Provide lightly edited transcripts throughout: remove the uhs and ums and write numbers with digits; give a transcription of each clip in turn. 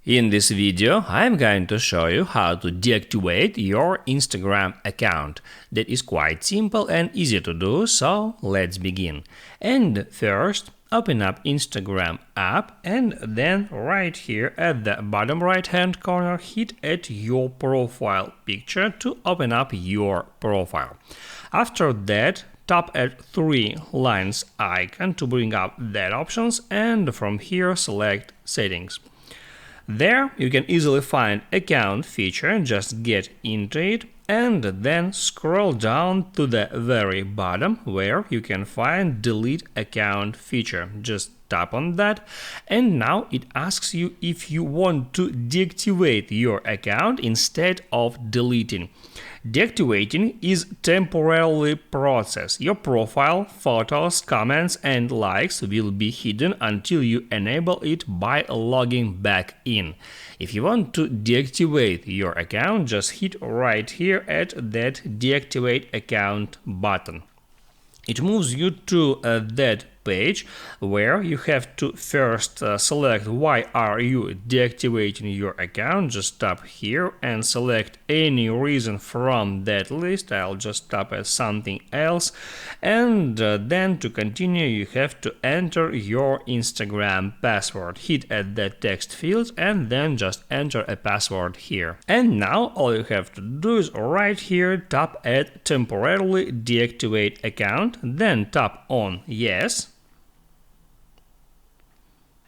In this video, I'm going to show you how to deactivate your Instagram account. That is quite simple and easy to do, so let's begin. And first, open up Instagram app and then right here at the bottom right hand corner, hit at your profile picture to open up your profile. After that, tap at three lines icon to bring up that options, and from here select settings. There you can easily find account feature, just get into it and then scroll down to the very bottom where you can find delete account feature. Just tap on that, and now it asks you if you want to deactivate your account instead of deleting. Deactivating is temporarily process. Your profile, photos, comments and likes will be hidden until you enable it by logging back in. If you want to deactivate your account, just hit right here at that deactivate account button. It moves you to that page where you have to first select why are you deactivating your account. Just tap here and select any reason from that list. I'll just tap at something else, and then to continue you have to enter your Instagram password. Hit at that text field and then just enter a password here. And now all you have to do is right here tap at temporarily deactivate account, then tap on yes.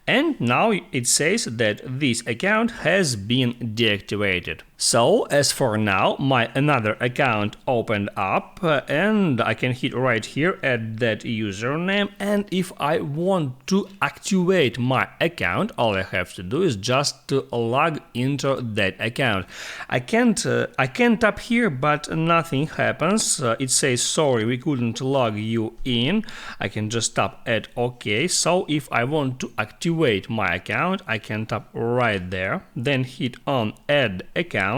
And now it says that this account has been deactivated. So, as for now, my another account opened up and I can hit right here at that username, and if I want to activate my account, all I have to do is just to log into that account. I can tap here, but nothing happens. It says sorry, we couldn't log you in. I can just tap at OK. So if I want to activate my account, I can tap right there, then hit on add account,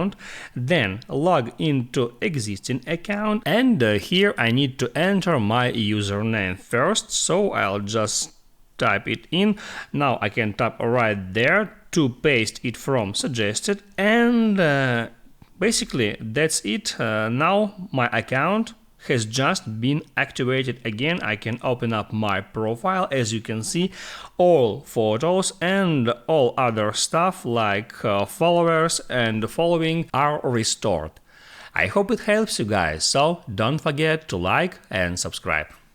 then log into existing account, and here I need to enter my username first, so I'll just type it in. Now I can tap right there to paste it from suggested, and basically that's it. Now my account has just been activated again. I can open up my profile. As you can see, all photos and all other stuff like followers and following are restored. I hope it helps you guys, so don't forget to like and subscribe.